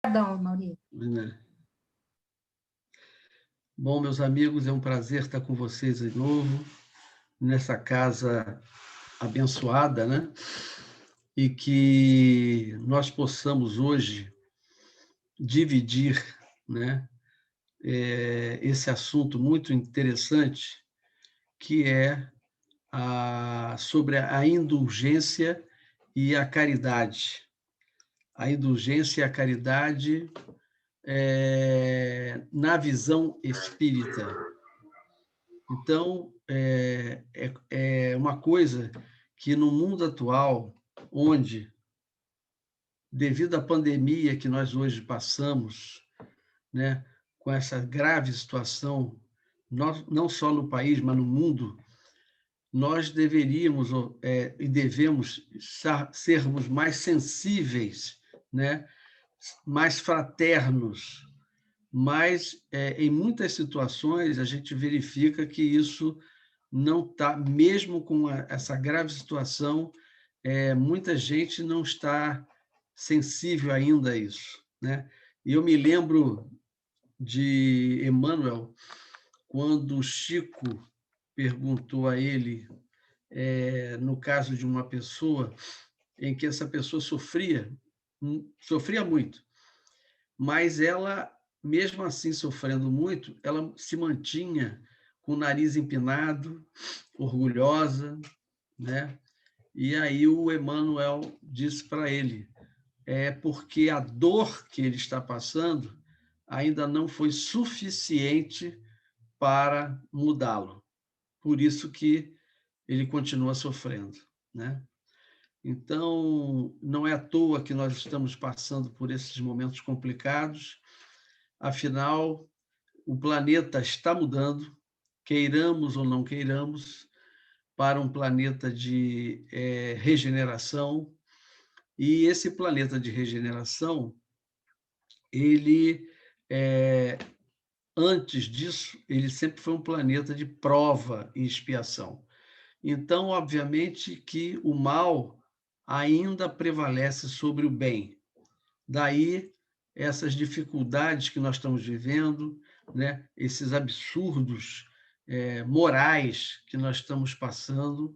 Perdão, Maurício. Né? Bom, meus amigos, é um prazer estar com vocês de novo, nessa casa abençoada, né? E que nós possamos hoje dividir, né, esse assunto muito interessante, que é sobre a indulgência e a caridade. A indulgência e a caridade na visão espírita. Então, é uma coisa que no mundo atual, onde, devido à pandemia que nós hoje passamos, né, com essa grave situação, não só no país, mas no mundo, nós deveríamos e devemos sermos mais sensíveis, né, mais fraternos, mas em muitas situações a gente verifica que isso não está, mesmo com essa grave situação, muita gente não está sensível ainda a isso, né? E eu me lembro de Emmanuel, quando o Chico perguntou a ele, no caso de uma pessoa em que essa pessoa sofria muito, mas ela, mesmo assim sofrendo muito, ela se mantinha com o nariz empinado, orgulhosa, né? E aí o Emmanuel disse para ele, porque a dor que ele está passando ainda não foi suficiente para mudá-lo. Por isso que ele continua sofrendo, né? Então, não é à toa que nós estamos passando por esses momentos complicados. Afinal, o planeta está mudando, queiramos ou não queiramos, para um planeta de regeneração. E esse planeta de regeneração, ele, antes disso, ele sempre foi um planeta de prova e expiação. Então, obviamente que o mal ainda prevalece sobre o bem. Daí, essas dificuldades que nós estamos vivendo, né? Esses absurdos morais que nós estamos passando,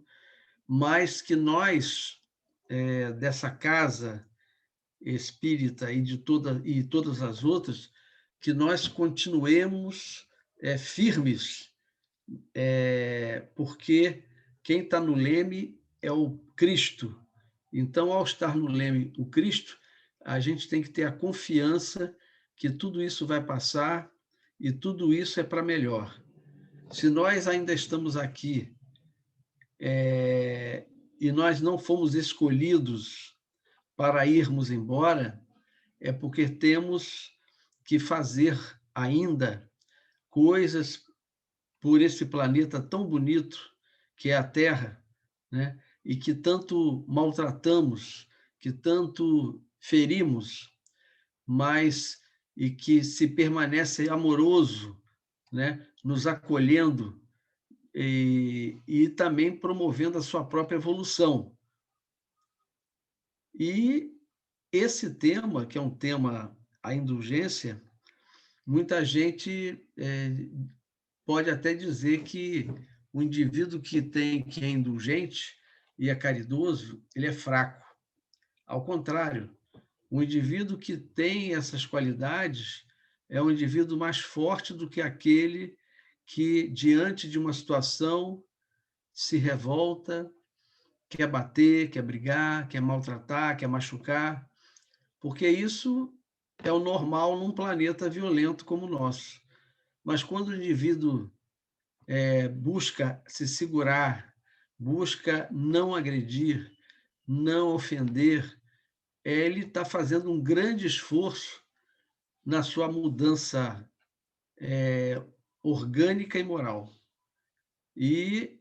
mas que nós, dessa casa espírita e todas as outras, que nós continuemos firmes, porque quem está no leme é o Cristo. Então, ao estar no leme o Cristo, a gente tem que ter a confiança que tudo isso vai passar e tudo isso é para melhor. Se nós ainda estamos aqui e nós não fomos escolhidos para irmos embora, é porque temos que fazer ainda coisas por esse planeta tão bonito que é a Terra, né? E que tanto maltratamos, que tanto ferimos, mas e que se permanece amoroso, né? Nos acolhendo e também promovendo a sua própria evolução. E esse tema, que é um tema, a indulgência, muita gente pode até dizer que o indivíduo que é indulgente e é caridoso, ele é fraco. Ao contrário, o indivíduo que tem essas qualidades é um indivíduo mais forte do que aquele que, diante de uma situação, se revolta, quer bater, quer brigar, quer maltratar, quer machucar, porque isso é o normal num planeta violento como o nosso. Mas quando o indivíduo busca se segurar, busca não agredir, não ofender, ele está fazendo um grande esforço na sua mudança orgânica e moral. E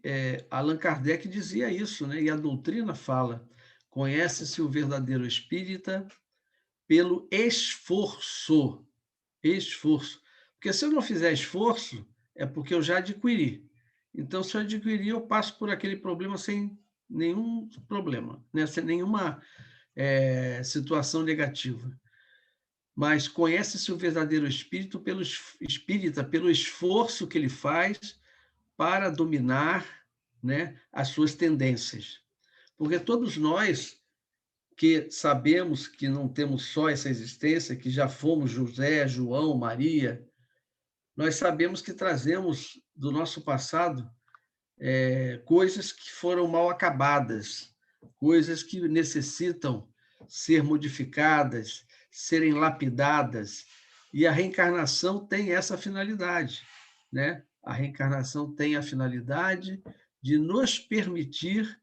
Allan Kardec dizia isso, né? E a doutrina fala: conhece-se o verdadeiro espírita pelo esforço. Esforço. Porque se eu não fizer esforço, é porque eu já adquiri. Então, se eu adquirir, eu passo por aquele problema sem nenhum problema, né? Sem nenhuma situação negativa. mas conhece-se o verdadeiro espírita pelo esforço que ele faz para dominar, né, as suas tendências. Porque todos nós que sabemos que não temos só essa existência, que já fomos José, João, Maria, nós sabemos que trazemos do nosso passado coisas que foram mal acabadas, coisas que necessitam ser modificadas, serem lapidadas. E a reencarnação tem essa finalidade, né? A reencarnação tem a finalidade de nos permitir,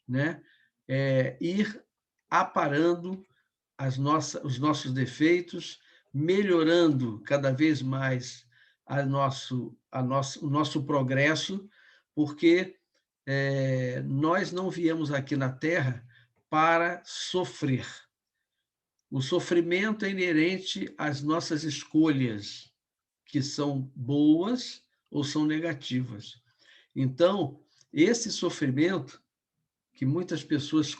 né, ir aparando os nossos defeitos, melhorando cada vez mais o nosso progresso, porque nós não viemos aqui na Terra para sofrer. O sofrimento é inerente às nossas escolhas, que são boas ou são negativas. Então, esse sofrimento que muitas pessoas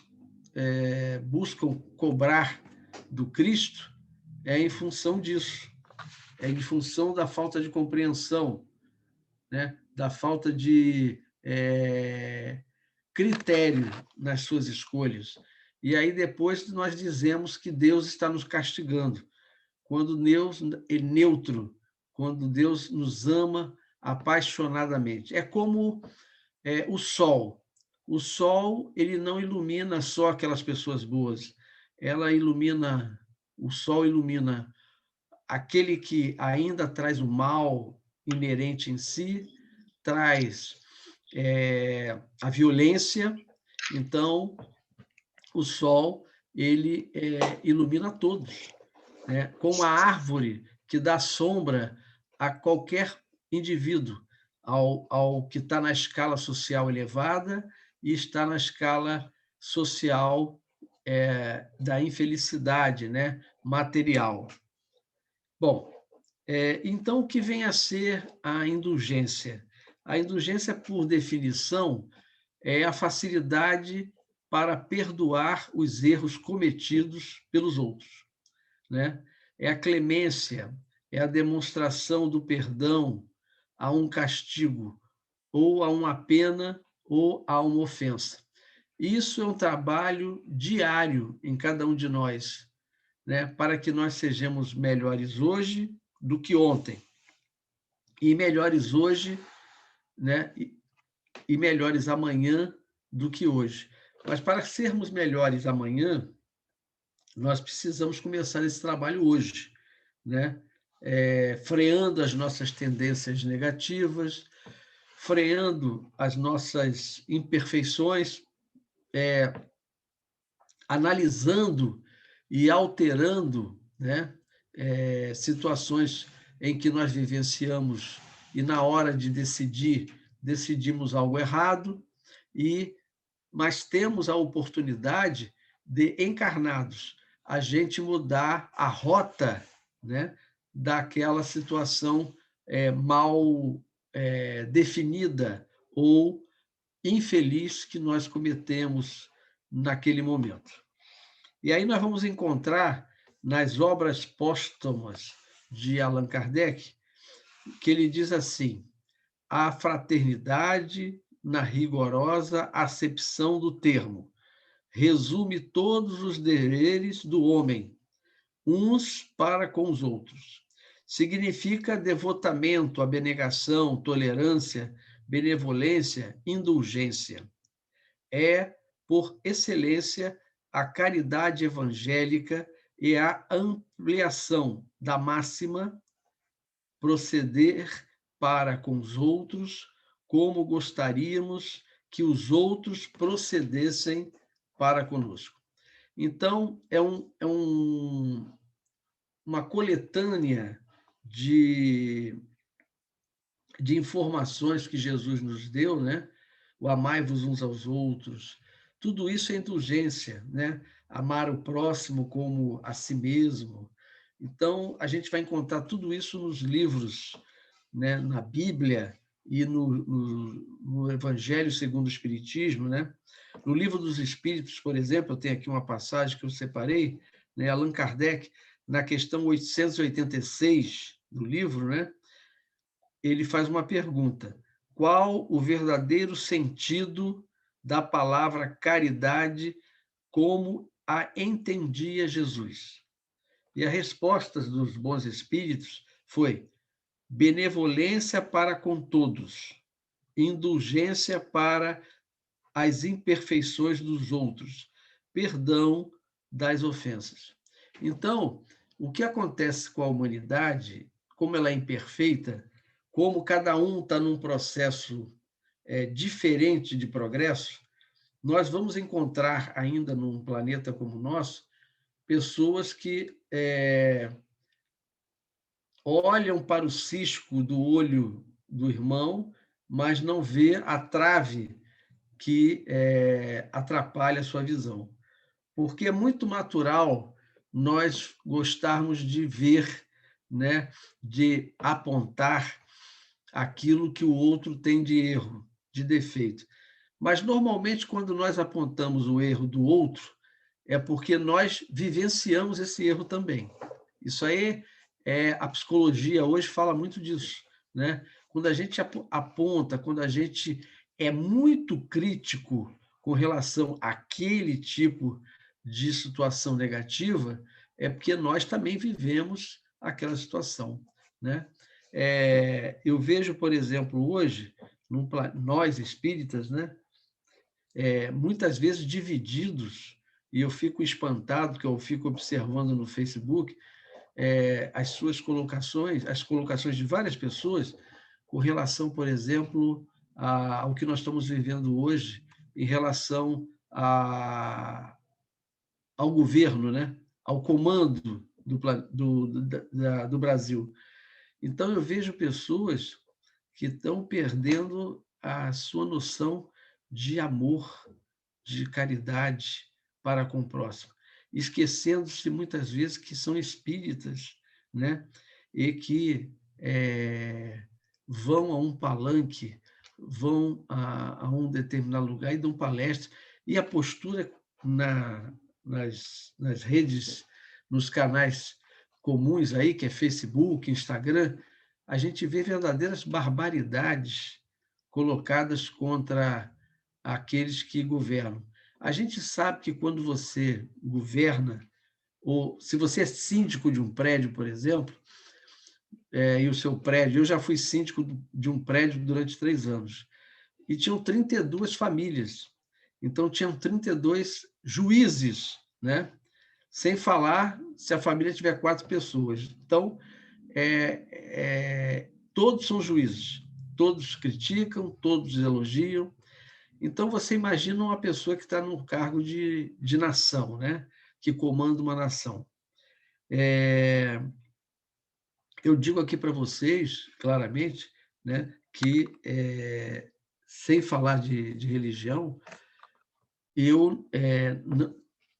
buscam cobrar do Cristo é em função disso, é em função da falta de compreensão, né? Da falta de critério nas suas escolhas. E aí depois nós dizemos que Deus está nos castigando, quando Deus é neutro, quando Deus nos ama apaixonadamente. É como o sol. O sol, ele não ilumina só aquelas pessoas boas. O sol ilumina aquele que ainda traz o mal inerente em si, traz a violência. Então, o sol, ele ilumina todos, né? Como a árvore que dá sombra a qualquer indivíduo, ao que está na escala social elevada e está na escala social da infelicidade, né, material. Bom, então, o que vem a ser a indulgência? A indulgência, por definição, é a facilidade para perdoar os erros cometidos pelos outros, né? É a clemência, é a demonstração do perdão a um castigo, ou a uma pena, ou a uma ofensa. Isso é um trabalho diário em cada um de nós, né? Para que nós sejamos melhores hoje do que ontem. E melhores hoje, né? E melhores amanhã do que hoje. Mas para sermos melhores amanhã, nós precisamos começar esse trabalho hoje, né? Freando as nossas tendências negativas, freando as nossas imperfeições, analisando e alterando, né, situações em que nós vivenciamos e na hora de decidir, decidimos algo errado, mas temos a oportunidade de, encarnados, a gente mudar a rota, né, daquela situação mal definida ou infeliz que nós cometemos naquele momento. E aí nós vamos encontrar nas obras póstumas de Allan Kardec que ele diz assim: a fraternidade, na rigorosa acepção do termo, resume todos os deveres do homem, uns para com os outros. Significa devotamento, abnegação, tolerância, benevolência, indulgência. É, por excelência, a caridade evangélica e a ampliação da máxima proceder para com os outros como gostaríamos que os outros procedessem para conosco. Então, uma coletânea de informações que Jesus nos deu, né? O amai-vos uns aos outros. Tudo isso é indulgência, né? Amar o próximo como a si mesmo. Então, a gente vai encontrar tudo isso nos livros, né? Na Bíblia e no Evangelho segundo o Espiritismo, né? No Livro dos Espíritos, por exemplo, eu tenho aqui uma passagem que eu separei, né? Allan Kardec na questão 886 do livro, né, ele faz uma pergunta: qual o verdadeiro sentido da palavra caridade como a entendia Jesus? E a resposta dos bons espíritos foi: benevolência para com todos, indulgência para as imperfeições dos outros, perdão das ofensas. Então, o que acontece com a humanidade, como ela é imperfeita, como cada um está num processo diferente de progresso, nós vamos encontrar ainda num planeta como o nosso pessoas que olham para o cisco do olho do irmão, mas não vê a trave que atrapalha a sua visão. Porque é muito natural nós gostarmos de ver, né, de apontar aquilo que o outro tem de erro, de defeito. Mas, normalmente, quando nós apontamos o erro do outro, é porque nós vivenciamos esse erro também. Isso aí, a psicologia hoje fala muito disso, né? Quando a gente aponta, quando a gente é muito crítico com relação àquele tipo de situação negativa, é porque nós também vivemos aquela situação, né? Eu vejo, por exemplo, hoje, nós espíritas, né? Muitas vezes divididos, e eu fico espantado, que eu fico observando no Facebook, as suas colocações, as colocações de várias pessoas, com relação, por exemplo, ao que nós estamos vivendo hoje, em relação ao governo, né? Ao comando do Brasil. Então, eu vejo pessoas que estão perdendo a sua noção de amor, de caridade para com o próximo, esquecendo-se muitas vezes que são espíritas, né? E que vão a um palanque, vão a um determinado lugar e dão palestra, e a postura nas redes, nos canais comuns aí, que é Facebook, Instagram, a gente vê verdadeiras barbaridades colocadas contra aqueles que governam. A gente sabe que quando você governa, ou se você é síndico de um prédio, por exemplo, e o seu prédio, eu já fui síndico de um prédio durante 3 anos, e tinham 32 famílias, então tinham 32 juízes, né? Sem falar se a família tiver 4 pessoas. Então, todos são juízes, todos criticam, todos elogiam. Então, você imagina uma pessoa que está num cargo de nação, né? Que comanda uma nação. Eu digo aqui para vocês, claramente, né, que, sem falar de religião, eu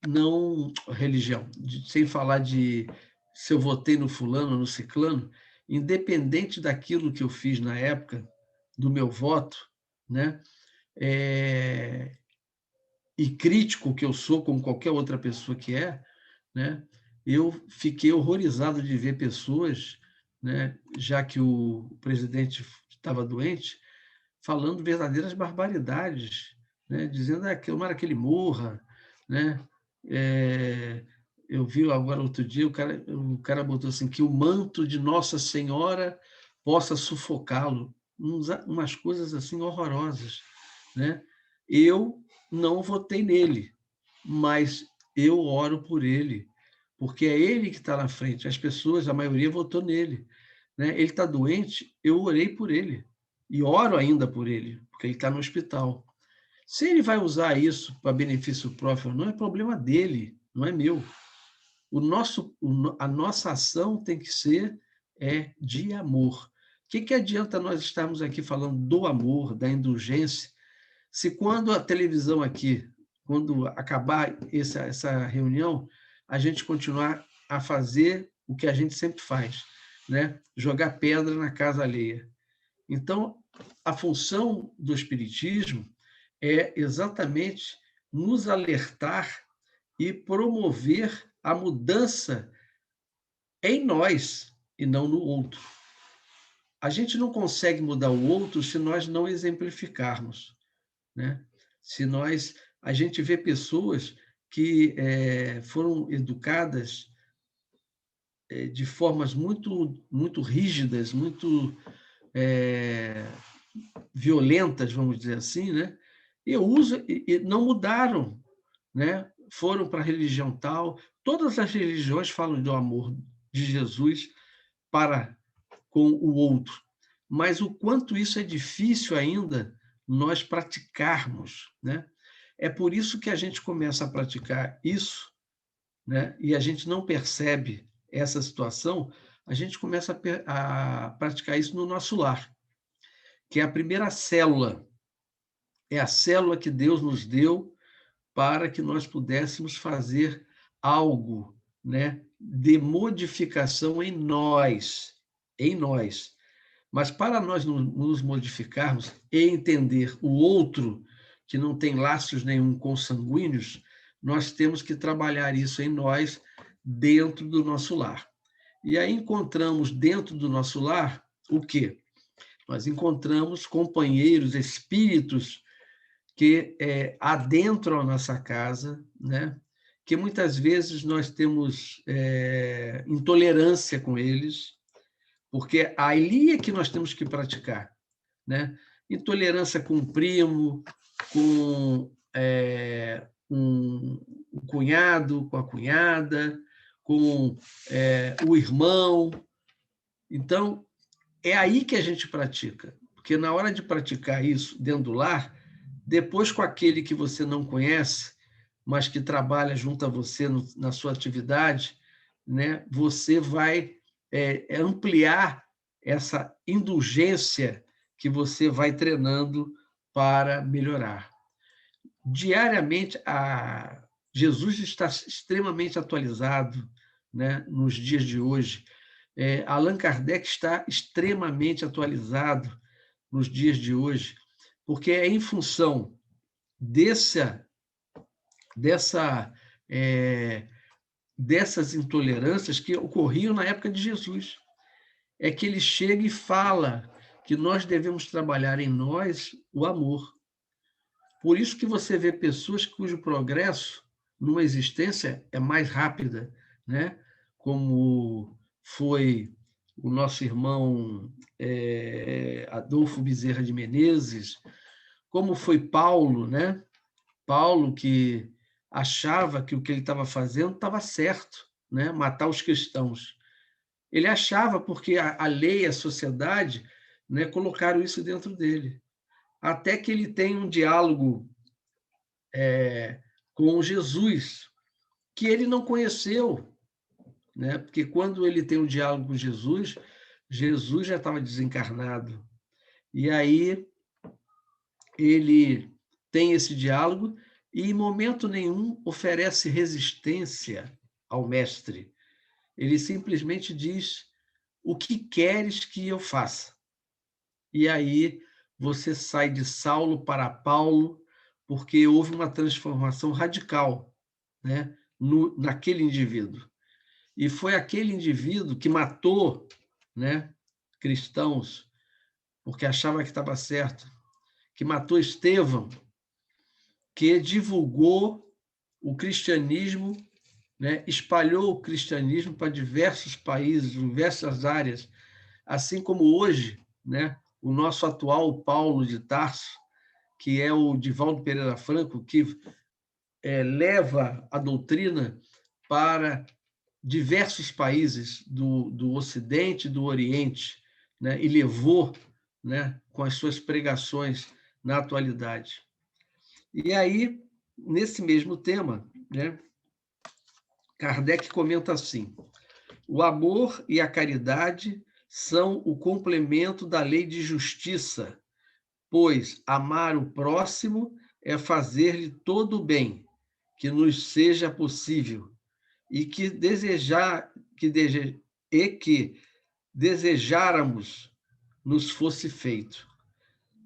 não religião, sem falar de se eu votei no fulano ou no ciclano, independente daquilo que eu fiz na época do meu voto, né, e crítico que eu sou, como qualquer outra pessoa que né, eu fiquei horrorizado de ver pessoas, né, já que o presidente estava doente, falando verdadeiras barbaridades, né, dizendo que tomara que ele morra, né? Eu vi agora outro dia o cara botou assim que o manto de Nossa Senhora possa sufocá-lo, umas coisas assim horrorosas, né? Eu não votei nele, mas eu oro por ele, porque é ele que está na frente. As pessoas, a maioria votou nele, né? Ele está doente, eu orei por ele e oro ainda por ele, porque ele está no hospital. Se ele vai usar isso para benefício próprio, não é problema dele, não é meu. A nossa ação tem que ser de amor. O que adianta nós estarmos aqui falando do amor, da indulgência, se quando a televisão aqui, quando acabar essa reunião, a gente continuar a fazer o que a gente sempre faz, né? Jogar pedra na casa alheia. Então, a função do Espiritismo é exatamente nos alertar e promover a mudança em nós e não no outro. A gente não consegue mudar o outro se nós não exemplificarmos, né? Se nós, a gente vê pessoas que foram educadas de formas muito rígidas, muito violentas, vamos dizer assim, né? E não mudaram, né? Foram para a religião tal. Todas as religiões falam do amor de Jesus para com o outro, mas o quanto isso é difícil ainda nós praticarmos, né? É por isso que a gente começa a praticar isso, né? E a gente não percebe essa situação, a gente começa a praticar isso no nosso lar, que é a primeira célula, é a célula que Deus nos deu para que nós pudéssemos fazer algo, né, de modificação em nós. Mas para nós nos modificarmos e entender o outro, que não tem laços nenhum consanguíneos, nós temos que trabalhar isso em nós, dentro do nosso lar. E aí encontramos dentro do nosso lar o quê? Nós encontramos companheiros, espíritos que adentram a nossa casa, né? Que muitas vezes nós temos intolerância com eles, porque ali é que nós temos que praticar, né? Intolerância com o primo, com um cunhado, com a cunhada, com o irmão. Então, é aí que a gente pratica, porque na hora de praticar isso dentro do lar, depois com aquele que você não conhece, mas que trabalha junto a você na sua atividade, né, você vai ampliar essa indulgência que você vai treinando para melhorar. Diariamente, Jesus está extremamente atualizado, né, nos dias de hoje. Allan Kardec está extremamente atualizado nos dias de hoje, porque é em função dessa, dessas intolerâncias que ocorriam na época de Jesus. É que ele chega e fala que nós devemos trabalhar em nós o amor. Por isso que você vê pessoas cujo progresso numa existência é mais rápida, né? Como foi o nosso irmão Adolfo Bezerra de Menezes, como foi Paulo, né? Paulo, que achava que o que ele estava fazendo estava certo, né? Matar os cristãos. Ele achava, porque a lei, a sociedade, né, colocaram isso dentro dele. Até que ele tem um diálogo com Jesus, que ele não conheceu, né? Porque quando ele tem um diálogo com Jesus, Jesus já estava desencarnado. E aí ele tem esse diálogo e, em momento nenhum, oferece resistência ao mestre. Ele simplesmente diz: o que queres que eu faça? E aí você sai de Saulo para Paulo, porque houve uma transformação radical, né, naquele indivíduo. E foi aquele indivíduo que matou, né, cristãos, porque achava que estava certo, que matou Estevão, que divulgou o cristianismo, né, espalhou o cristianismo para diversos países, diversas áreas, assim como hoje, né, o nosso atual Paulo de Tarso, que é o Divaldo Pereira Franco, que leva a doutrina para diversos países do Ocidente e do Oriente, né, e levou, né, com as suas pregações na atualidade. E aí, nesse mesmo tema, né, Kardec comenta assim: o amor e a caridade são o complemento da lei de justiça, pois amar o próximo é fazer-lhe todo o bem que nos seja possível e que desejáramos nos fosse feito.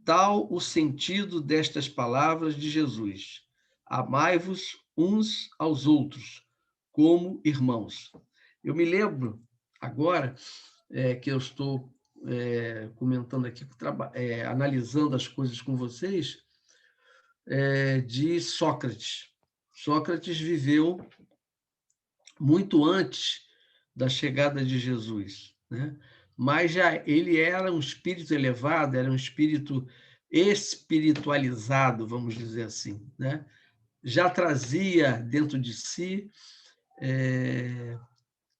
Tal o sentido destas palavras de Jesus: amai-vos uns aos outros como irmãos. Eu me lembro agora, que eu estou comentando aqui, analisando as coisas com vocês, de Sócrates. Sócrates viveu muito antes da chegada de Jesus, né? Mas já ele era um espírito elevado, era um espírito espiritualizado, vamos dizer assim, né? Já trazia dentro de si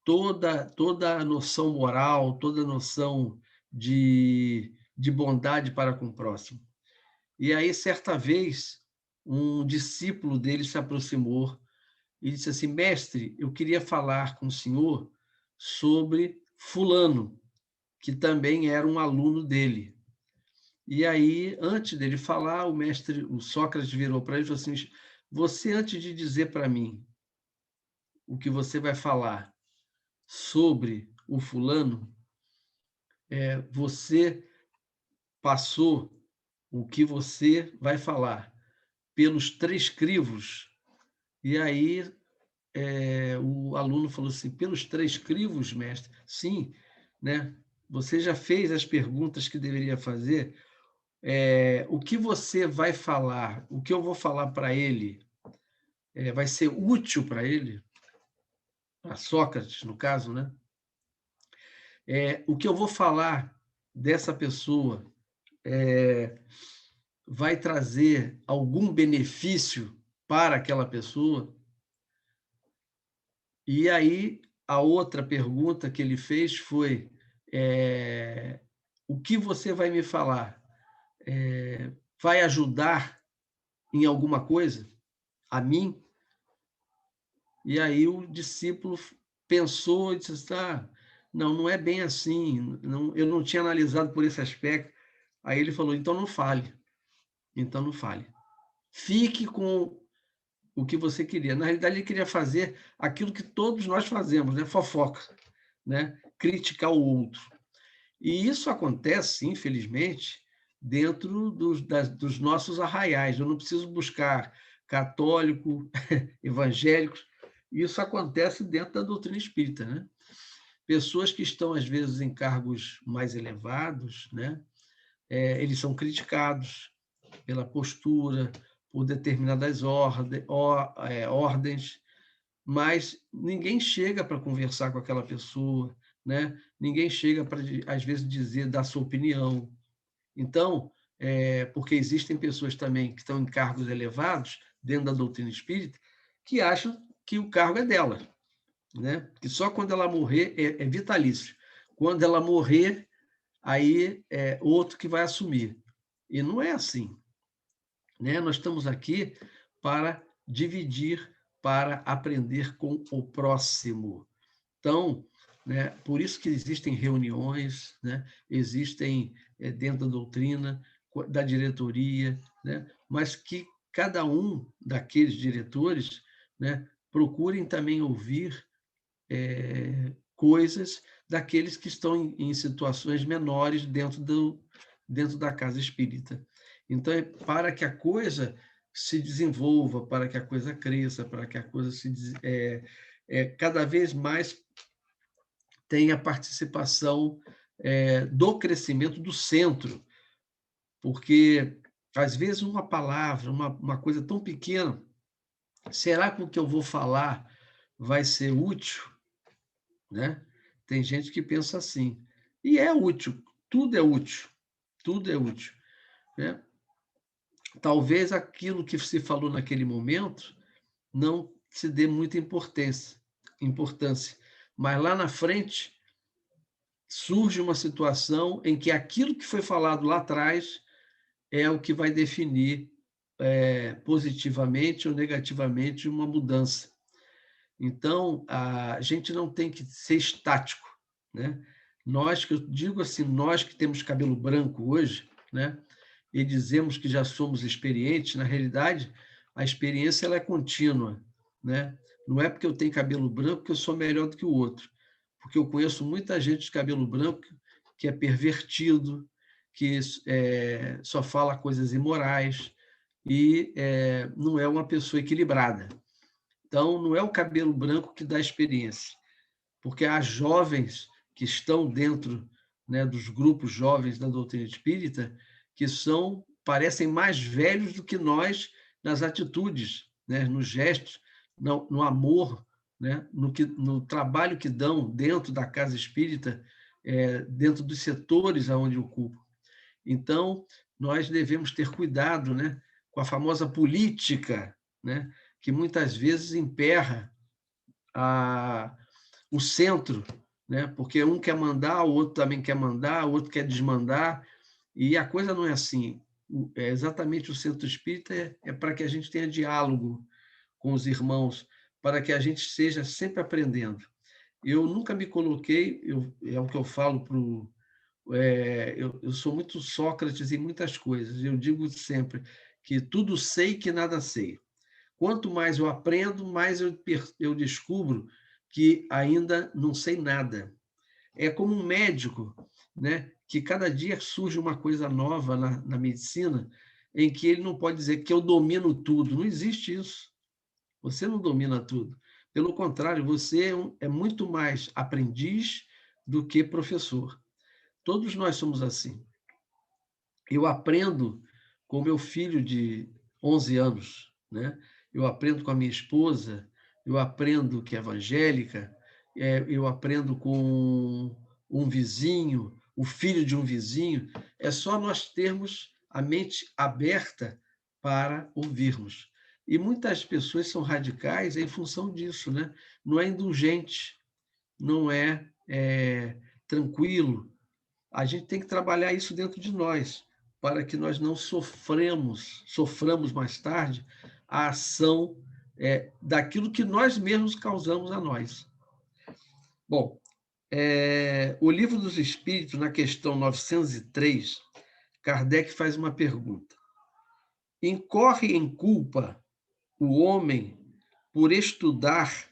toda a noção moral, toda a noção de bondade para com o próximo. E aí, certa vez, um discípulo dele se aproximou e disse assim: mestre, eu queria falar com o senhor sobre fulano, que também era um aluno dele. E aí, antes dele falar, o Sócrates virou para ele e falou assim: você, antes de dizer para mim o que você vai falar sobre o fulano, você passou o que você vai falar pelos 3 crivos. E aí o aluno falou assim: pelos 3 crivos, mestre? Sim, né? Você já fez as perguntas que deveria fazer. O que você vai falar, o que eu vou falar para ele, vai ser útil para ele, para Sócrates, no caso, né? O que eu vou falar dessa pessoa vai trazer algum benefício para aquela pessoa? E aí, a outra pergunta que ele fez foi: o que você vai me falar? Vai ajudar em alguma coisa a mim? E aí o discípulo pensou e disse: não, não é bem assim, não, eu não tinha analisado por esse aspecto. Aí ele falou: então não fale, então não fale. Fique com o que você queria. Na realidade, ele queria fazer aquilo que todos nós fazemos, né? Fofoca, né? Criticar o outro. E isso acontece, infelizmente, dentro dos nossos arraiais. Eu não preciso buscar católico, evangélicos. Isso acontece dentro da doutrina espírita, né? Pessoas que estão, às vezes, em cargos mais elevados, né? Eles são criticados pela postura, por determinadas ordens, mas ninguém chega para conversar com aquela pessoa, né? Ninguém chega para, às vezes, dar sua opinião. Então, porque existem pessoas também que estão em cargos elevados, dentro da doutrina espírita, que acham que o cargo é dela, né? Que só quando ela morrer é vitalício. Quando ela morrer, aí é outro que vai assumir. E não é assim, né? Nós estamos aqui para dividir, para aprender com o próximo. Então, né, por isso que existem reuniões, né, existem dentro da doutrina, da diretoria, né, mas que cada um daqueles diretores, né, procurem também ouvir coisas daqueles que estão em situações menores dentro da casa espírita. Então, para que a coisa se desenvolva, para que a coisa cresça, para que a coisa cada vez mais tenha participação do crescimento do centro, porque, às vezes, uma palavra, uma coisa tão pequena, será que o que eu vou falar vai ser útil? Né? Tem gente que pensa assim. E é útil, tudo é útil, tudo é útil. Né? Talvez aquilo que se falou naquele momento não se dê muita importância, mas lá na frente surge uma situação em que aquilo que foi falado lá atrás é o que vai definir positivamente ou negativamente uma mudança. Então, a gente não tem que ser estático, né? Nós, que eu digo assim, nós que temos cabelo branco hoje, né? E dizemos que já somos experientes, na realidade, a experiência ela é contínua, né? Não é porque eu tenho cabelo branco que eu sou melhor do que o outro, porque eu conheço muita gente de cabelo branco que é pervertido, que só fala coisas imorais e não é uma pessoa equilibrada. Então, não é o cabelo branco que dá experiência, porque há jovens que estão dentro, né, dos grupos jovens da doutrina espírita, que parecem mais velhos do que nós nas atitudes, né, nos gestos, no amor, né, no trabalho que dão dentro da casa espírita, dentro dos setores aonde ocupam. Então, nós devemos ter cuidado, né, com a famosa política, né, que muitas vezes emperra o centro, né, porque um quer mandar, o outro também quer mandar, o outro quer desmandar, e a coisa não é assim. Exatamente o centro espírita para que a gente tenha diálogo com os irmãos, para que a gente esteja sempre aprendendo. Eu nunca me coloquei, é o que eu falo para o. Eu sou muito Sócrates em muitas coisas. Eu digo sempre que tudo sei que nada sei. Quanto mais eu aprendo, mais eu descubro que ainda não sei nada. É como um médico, né, que cada dia surge uma coisa nova na medicina, em que ele não pode dizer que eu domino tudo. Não existe isso. Você não domina tudo. Pelo contrário, você é muito mais aprendiz do que professor. Todos nós somos assim. Eu aprendo com meu filho de 11 anos, né? Eu aprendo com a minha esposa, eu aprendo que é evangélica, eu aprendo com um vizinho, o filho de um vizinho. É só nós termos a mente aberta para ouvirmos. E muitas pessoas são radicais em função disso, né? Não é indulgente, não é tranquilo. A gente tem que trabalhar isso dentro de nós, para que nós não soframos mais tarde a ação daquilo que nós mesmos causamos a nós. Bom, o Livro dos Espíritos, na questão 903, Kardec faz uma pergunta. Incorre em culpa o homem por estudar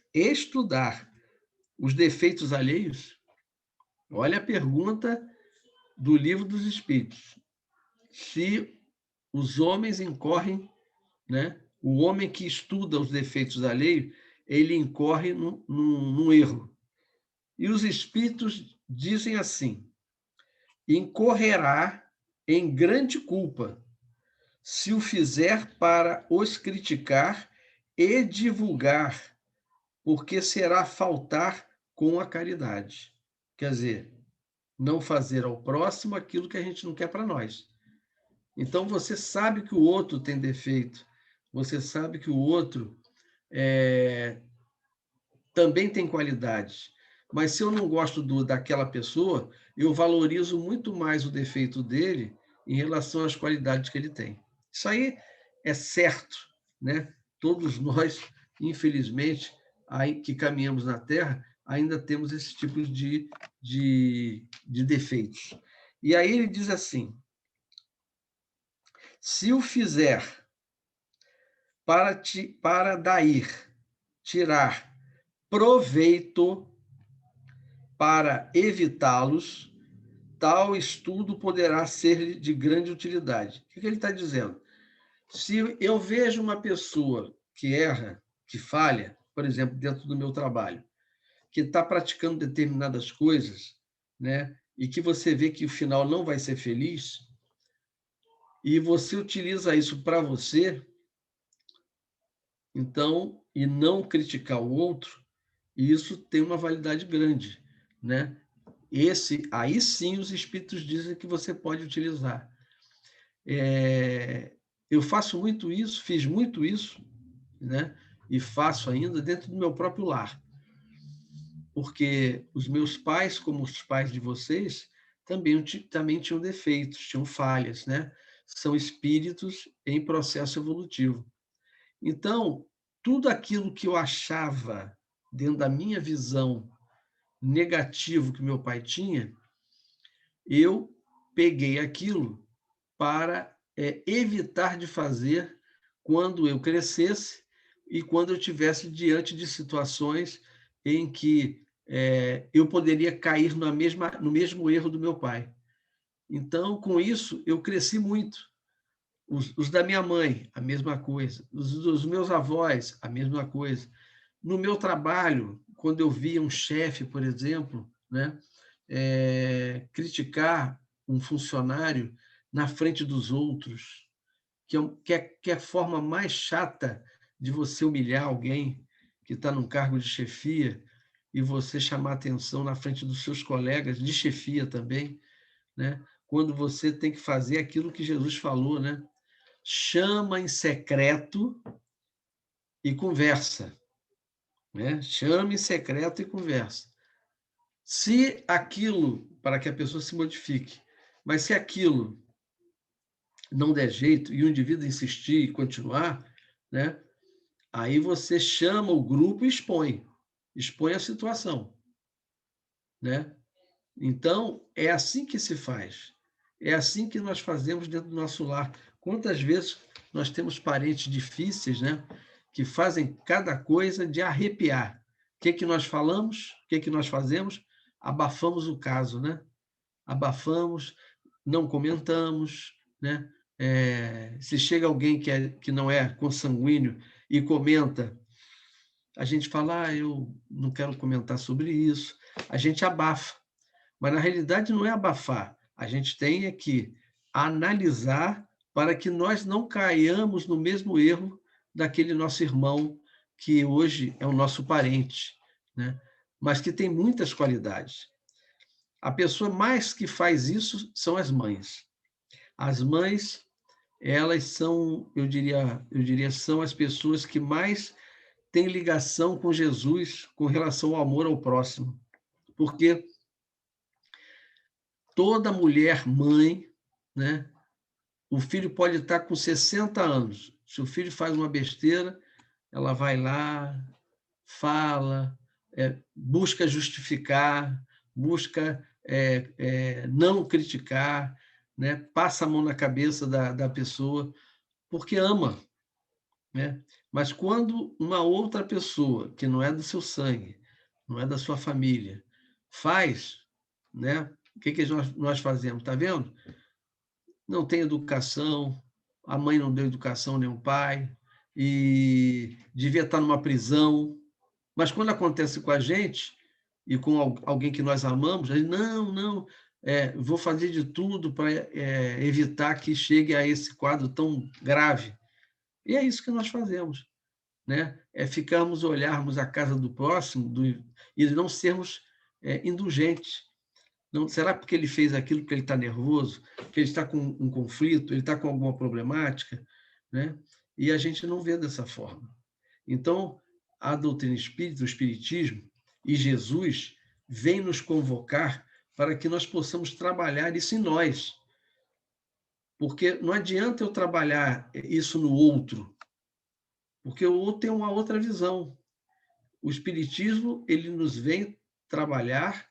os defeitos alheios? Olha a pergunta do Livro dos Espíritos. Se os homens incorrem, né? O homem que estuda os defeitos alheios, ele incorre num erro. E os espíritos dizem assim: incorrerá em grande culpa se o fizer para os criticar e divulgar, porque será faltar com a caridade. Quer dizer, não fazer ao próximo aquilo que a gente não quer para nós. Então, você sabe que o outro tem defeito, você sabe que o outro também tem qualidades, mas se eu não gosto daquela pessoa, eu valorizo muito mais o defeito dele em relação às qualidades que ele tem. Isso aí é certo, né? Todos nós, infelizmente, aí que caminhamos na Terra, ainda temos esse tipo de defeitos. E aí ele diz assim: se o fizer para daí tirar proveito para evitá-los, tal estudo poderá ser de grande utilidade. O que ele está dizendo? Se eu vejo uma pessoa que erra, que falha, por exemplo, dentro do meu trabalho, que está praticando determinadas coisas, né, e que você vê que o final não vai ser feliz, e você utiliza isso para você, então, e não criticar o outro, isso tem uma validade grande, né? Aí sim os espíritos dizem que você pode utilizar. Eu faço muito isso, fiz muito isso, né? E faço ainda dentro do meu próprio lar. Porque os meus pais, como os pais de vocês, também tinham defeitos, tinham falhas, né? São espíritos em processo evolutivo. Então, tudo aquilo que eu achava dentro da minha visão negativo que meu pai tinha, eu peguei aquilo para evitar de fazer quando eu crescesse e quando eu tivesse diante de situações em que eu poderia cair no mesmo erro do meu pai. Então, com isso, eu cresci muito. Os da minha mãe, a mesma coisa. Os dos meus avós, a mesma coisa. No meu trabalho, quando eu via um chefe, por exemplo, né, criticar um funcionário na frente dos outros, que é a forma mais chata de você humilhar alguém que está num cargo de chefia e você chamar atenção na frente dos seus colegas de chefia também, né? Quando você tem que fazer aquilo que Jesus falou, né? Chama em secreto e conversa, né? Chama em secreto e conversa. Se aquilo, para que a pessoa se modifique, mas se aquilo não der jeito e o indivíduo insistir e continuar, né? Aí você chama o grupo e expõe a situação, né? Então, é assim que se faz. É assim que nós fazemos dentro do nosso lar. Quantas vezes nós temos parentes difíceis, né, que fazem cada coisa de arrepiar. O que que nós falamos? O que que nós fazemos? Abafamos o caso, né? Abafamos, não comentamos, né? Se chega alguém que não é consanguíneo e comenta, a gente fala, eu não quero comentar sobre isso. A gente abafa. Mas, na realidade, não é abafar. A gente tem é que analisar para que nós não caiamos no mesmo erro daquele nosso irmão que hoje é o nosso parente, né? Mas que tem muitas qualidades. A pessoa mais que faz isso são as mães. As mães, elas são, eu diria, são as pessoas que mais têm ligação com Jesus com relação ao amor ao próximo. Porque toda mulher mãe, né? O filho pode estar com 60 anos. Se o filho faz uma besteira, ela vai lá, fala, busca justificar, busca não criticar, né? Passa a mão na cabeça da pessoa, porque ama, né? Mas quando uma outra pessoa, que não é do seu sangue, não é da sua família, faz, né? O que que nós fazemos? Está vendo? Não tem educação, a mãe não deu educação nem o pai, e devia estar numa prisão. Mas quando acontece com a gente e com alguém que nós amamos, a gente, não, vou fazer de tudo para evitar que chegue a esse quadro tão grave. E é isso que nós fazemos, né? É ficarmos, olharmos a casa do próximo e não sermos indulgentes. Não, será porque ele fez aquilo porque ele está nervoso, que ele está com um conflito, ele está com alguma problemática, né? E a gente não vê dessa forma. Então, a doutrina espírita, o espiritismo e Jesus vêm nos convocar para que nós possamos trabalhar isso em nós. Porque não adianta eu trabalhar isso no outro, porque o outro tem uma outra visão. O espiritismo, ele nos vem trabalhar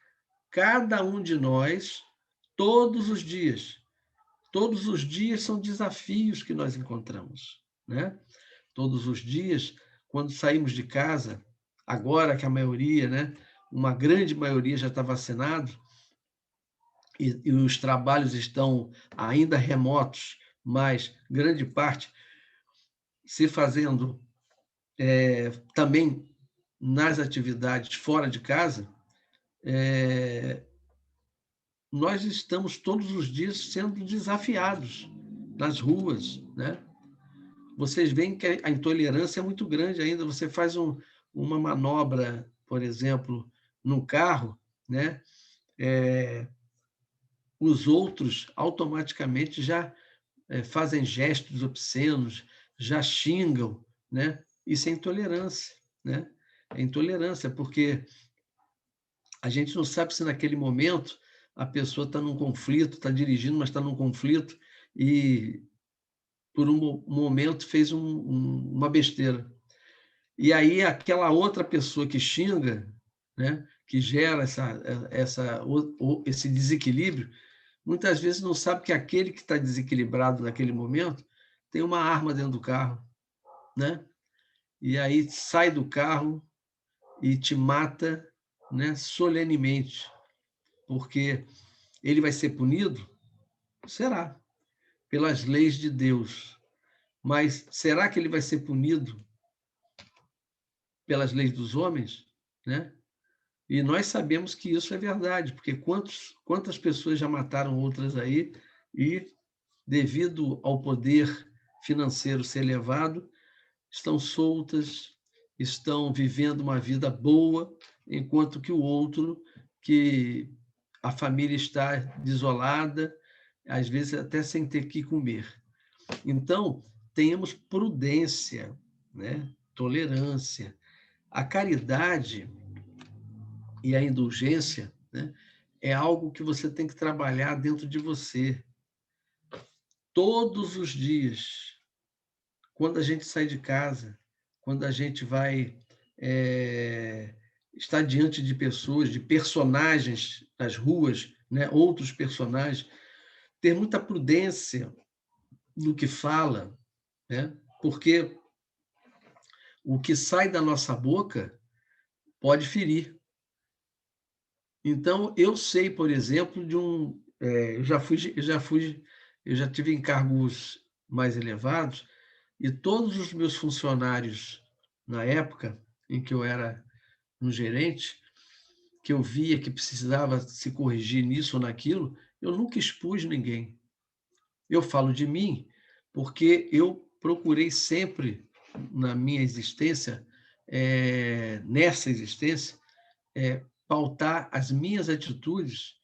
cada um de nós todos os dias. Todos os dias são desafios que nós encontramos, né? Todos os dias, quando saímos de casa, agora que a maioria, né, uma grande maioria já está vacinado e os trabalhos estão ainda remotos, mas grande parte se fazendo também nas atividades fora de casa, nós estamos todos os dias sendo desafiados nas ruas, né? Vocês veem que a intolerância é muito grande ainda. Você faz uma manobra, por exemplo, no carro, né? Os outros automaticamente já fazem gestos obscenos, já xingam, né? Isso é intolerância, né? É intolerância, porque a gente não sabe se naquele momento a pessoa está num conflito, está dirigindo, mas está num conflito e por um momento fez uma besteira. E aí aquela outra pessoa que xinga, né, que gera esse desequilíbrio, muitas vezes não sabe que aquele que está desequilibrado naquele momento tem uma arma dentro do carro, né? E aí sai do carro e te mata, né, solenemente, porque ele vai ser punido? Será, pelas leis de Deus. Mas será que ele vai ser punido pelas leis dos homens, né? E nós sabemos que isso é verdade, porque quantas pessoas já mataram outras aí e, devido ao poder financeiro ser elevado, estão soltas, estão vivendo uma vida boa, enquanto que o outro, que a família está desolada, às vezes até sem ter que comer. Então, tenhamos prudência, né? Tolerância. A caridade e a indulgência, né, é algo que você tem que trabalhar dentro de você todos os dias. Quando a gente sai de casa, quando a gente vai estar diante de pessoas, de personagens nas ruas, né, outros personagens, ter muita prudência no que fala, né, porque o que sai da nossa boca pode ferir. Então, eu sei, por exemplo, eu já tive encargos mais elevados e todos os meus funcionários na época em que eu era um gerente, que eu via que precisava se corrigir nisso ou naquilo, eu nunca expus ninguém. Eu falo de mim porque eu procurei sempre na minha existência, nessa existência, pautar as minhas atitudes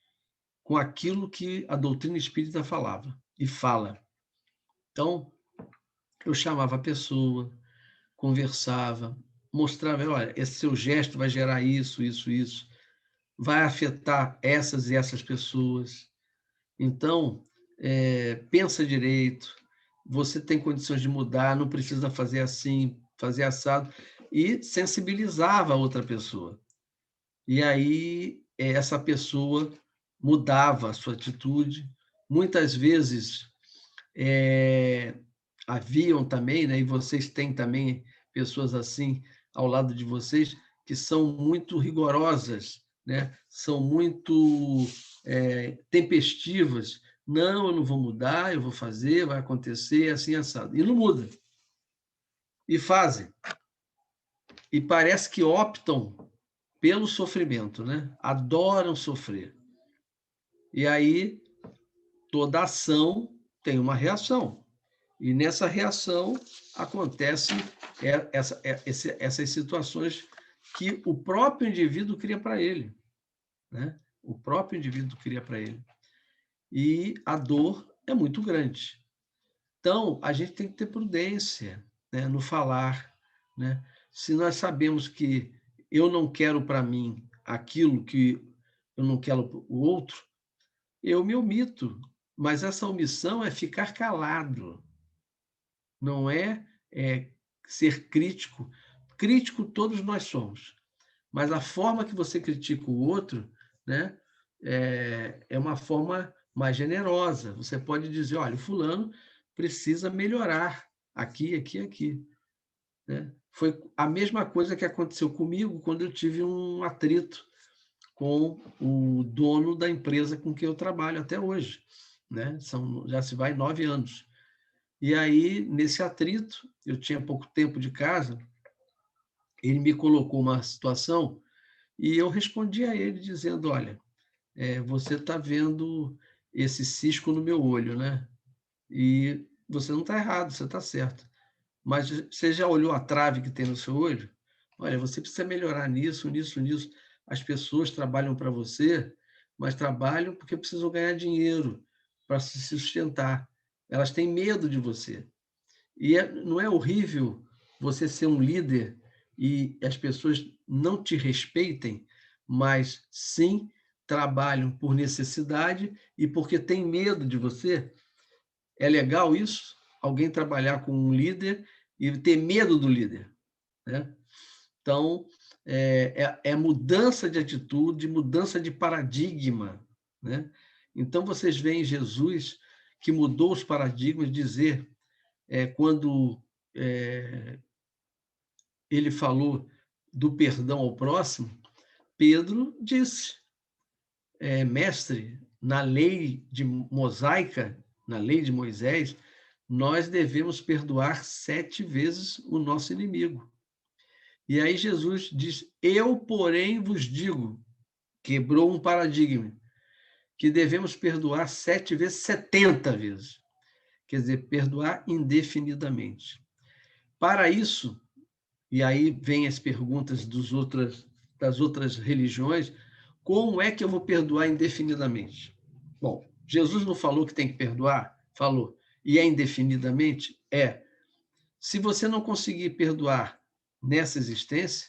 com aquilo que a doutrina espírita falava e fala. Então, eu chamava a pessoa, conversava, mostrava, olha, esse seu gesto vai gerar isso, isso, isso, vai afetar essas e essas pessoas. Então, pensa direito, você tem condições de mudar, não precisa fazer assim, fazer assado, e sensibilizava a outra pessoa. E aí essa pessoa mudava a sua atitude. Muitas vezes haviam também, né, e vocês têm também pessoas assim ao lado de vocês, que são muito rigorosas, né? São muito tempestivas. Não, eu não vou mudar, eu vou fazer, vai acontecer, assim, assado. E não muda. E fazem. E parece que optam pelo sofrimento, né? Adoram sofrer. E aí, toda ação tem uma reação. E nessa reação acontecem essas situações que o próprio indivíduo cria para ele, né? O próprio indivíduo cria para ele. E a dor é muito grande. Então, a gente tem que ter prudência, né, no falar, né? Se nós sabemos que eu não quero para mim aquilo que eu não quero para o outro, eu me omito. Mas essa omissão é ficar calado, não é ser crítico. Crítico todos nós somos, mas a forma que você critica o outro, né, é uma forma mais generosa. Você pode dizer, olha, o fulano precisa melhorar aqui, aqui, aqui. Né? Foi a mesma coisa que aconteceu comigo quando eu tive um atrito com o dono da empresa com quem eu trabalho até hoje. Né? Já se vai 9 anos. E aí, nesse atrito, eu tinha pouco tempo de casa, ele me colocou uma situação e eu respondi a ele dizendo, olha, você está vendo esse cisco no meu olho, né? E você não está errado, você está certo. Mas você já olhou a trave que tem no seu olho? Olha, você precisa melhorar nisso, nisso, nisso. As pessoas trabalham para você, mas trabalham porque precisam ganhar dinheiro para se sustentar. Elas têm medo de você. E não é horrível você ser um líder e as pessoas não te respeitem, mas sim trabalham por necessidade e porque têm medo de você? É legal isso? Alguém trabalhar com um líder e ter medo do líder, né? Então, é mudança de atitude, mudança de paradigma, né? Então, vocês veem Jesus, que mudou os paradigmas, dizer, quando ele falou do perdão ao próximo, Pedro disse, mestre, na lei de mosaica, na lei de Moisés, nós devemos perdoar 7 vezes o nosso inimigo. E aí Jesus diz: eu, porém, vos digo, quebrou um paradigma, que devemos perdoar 7 vezes, 70 vezes. Quer dizer, perdoar indefinidamente. Para isso, e aí vem as perguntas das outras religiões, como é que eu vou perdoar indefinidamente? Bom, Jesus não falou que tem que perdoar? Falou. E é indefinidamente? É. Se você não conseguir perdoar nessa existência,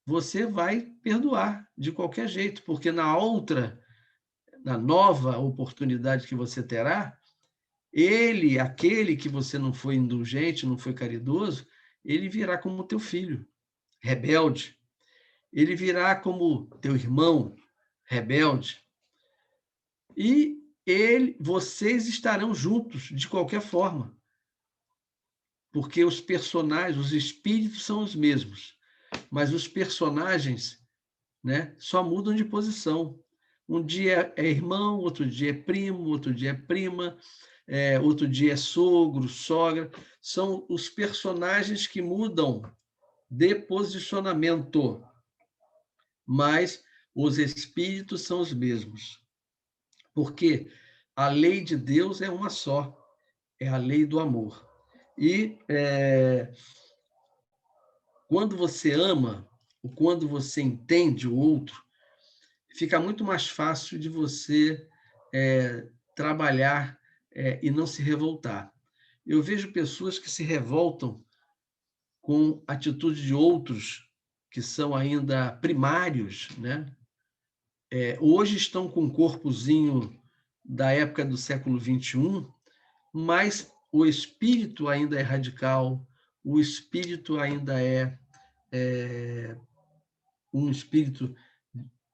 você vai perdoar de qualquer jeito, porque na nova oportunidade que você terá, ele, aquele que você não foi indulgente, não foi caridoso, ele virá como teu filho, rebelde. Ele virá como teu irmão, rebelde. E vocês estarão juntos de qualquer forma, porque os personagens, os espíritos são os mesmos, mas os personagens, né, só mudam de posição. Um dia é irmão, outro dia é primo, outro dia é prima, outro dia é sogro, sogra. São os personagens que mudam de posicionamento, mas os espíritos são os mesmos. Porque a lei de Deus é uma só, é a lei do amor. E quando você ama, ou quando você entende o outro, fica muito mais fácil de você trabalhar e não se revoltar. Eu vejo pessoas que se revoltam com atitudes de outros que são ainda primários, né? Hoje estão com um corpozinho da época do século XXI, mas o espírito ainda é radical, o espírito ainda é um espírito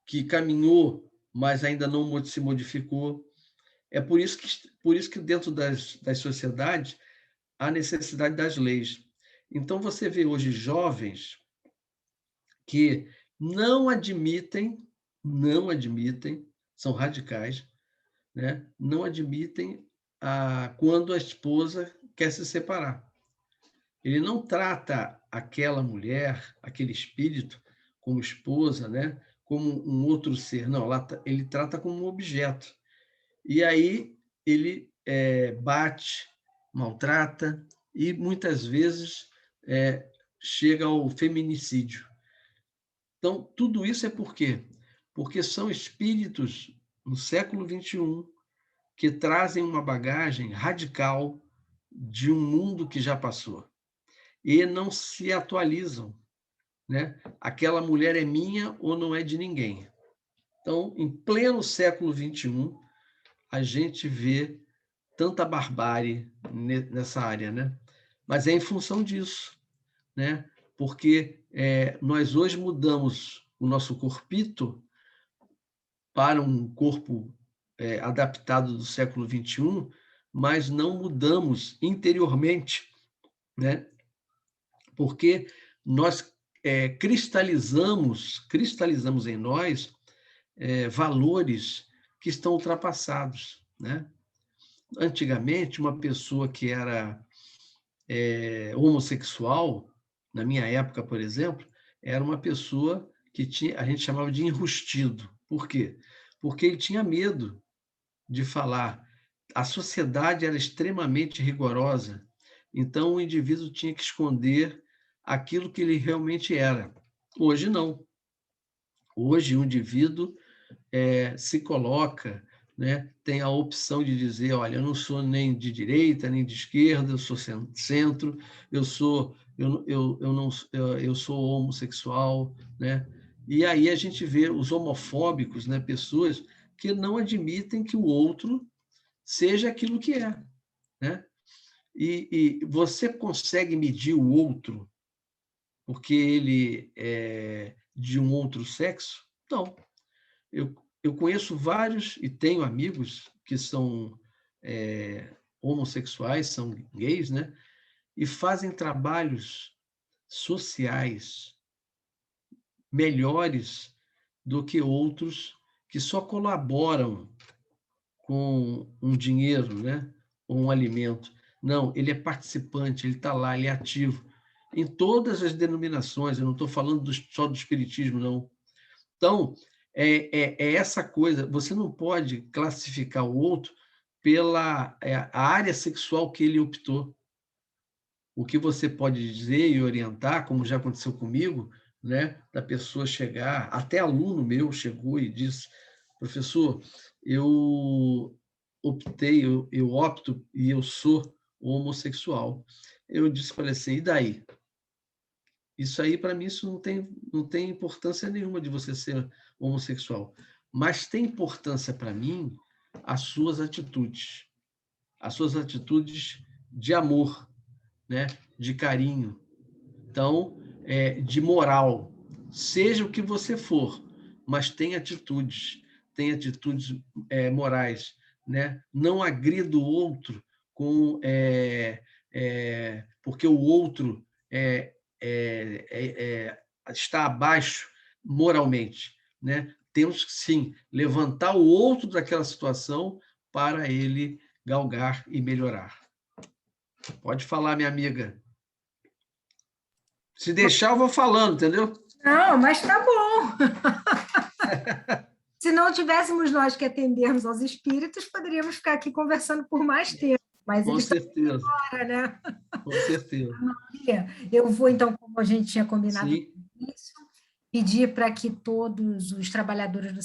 que caminhou, mas ainda não se modificou. É por isso que dentro das sociedades há necessidade das leis. Então, você vê hoje jovens que não admitem, são radicais, né? Não admitem quando a esposa quer se separar. Ele não trata aquela mulher, aquele espírito, como esposa, né? Como um outro ser. Não, ele trata como um objeto. E aí ele bate, maltrata e muitas vezes chega ao feminicídio. Então, tudo isso é por quê? Porque são espíritos no século XXI que trazem uma bagagem radical de um mundo que já passou e não se atualizam, né? Aquela mulher é minha ou não é de ninguém. Então, em pleno século XXI, a gente vê tanta barbárie nessa área, né? Mas é em função disso, né? Porque nós hoje mudamos o nosso corpito para um corpo adaptado do século XXI, mas não mudamos interiormente, né? Porque nós cristalizamos em nós valores que estão ultrapassados, né? Antigamente, uma pessoa que era homossexual, na minha época, por exemplo, era uma pessoa que a gente chamava de enrustido. Por quê? Porque ele tinha medo de falar. A sociedade era extremamente rigorosa, então o indivíduo tinha que esconder aquilo que ele realmente era. Hoje não. Hoje o indivíduo se coloca, né, tem a opção de dizer, olha, eu não sou nem de direita nem de esquerda, eu sou centro, eu sou homossexual, né? E aí a gente vê os homofóbicos, né, pessoas que não admitem que o outro seja aquilo que é, né? E você consegue medir o outro porque ele é de um outro sexo? Não. Eu conheço vários e tenho amigos que são homossexuais, são gays, né? E fazem trabalhos sociais melhores do que outros que só colaboram com um dinheiro, né? Ou um alimento. Não, ele é participante, ele está lá, ele é ativo. em todas as denominações, eu não estou falando só do espiritismo, não. Então, é essa coisa, você não pode classificar o outro pela a área sexual que ele optou. O que você pode dizer e orientar, como já aconteceu comigo, né, da pessoa chegar, até aluno meu chegou e disse, professor, eu optei, eu opto e eu sou homossexual. Eu disse para ele assim, e daí? Isso aí, para mim, isso não tem importância nenhuma de você ser homossexual. Mas tem importância para mim as suas atitudes de amor, né? De carinho. Então, de moral. Seja o que você for, mas tem atitudes morais, né? Não agrida o outro porque o outro está abaixo moralmente, né? Temos que, sim, levantar o outro daquela situação para ele galgar e melhorar. Pode falar, minha amiga. Se deixar, eu vou falando, entendeu? Não, mas tá bom. Se não tivéssemos nós que atendermos aos espíritos, poderíamos ficar aqui conversando por mais tempo, mas Com eles estão certeza, fora, né? com certeza. Eu vou, então, como a gente tinha combinado Sim. no início, pedir para que todos os trabalhadores do